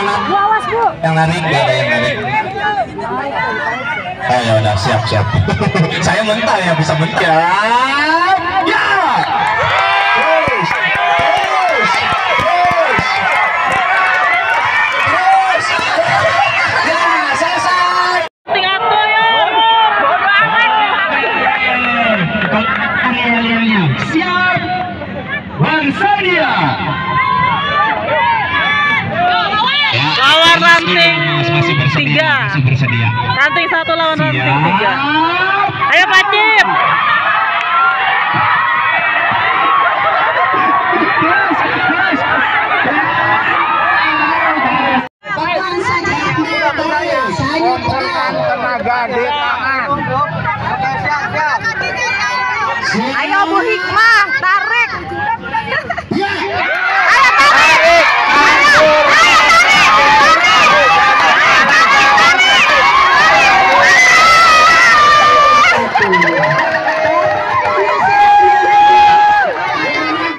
Awas Bu. Yang narik, nggak ada yang narik. Oh ya udah siap. Saya mental ya, bisa mental. Ya. Terus. Ya, selesai. Siap. Bersedia. Lawan ranting Masih 3. bersedia. Ranting 1 lawan ranting 3. Ayo Pak Cip. Tenaga di tangan. Ayo Bu Hikmah, tarik.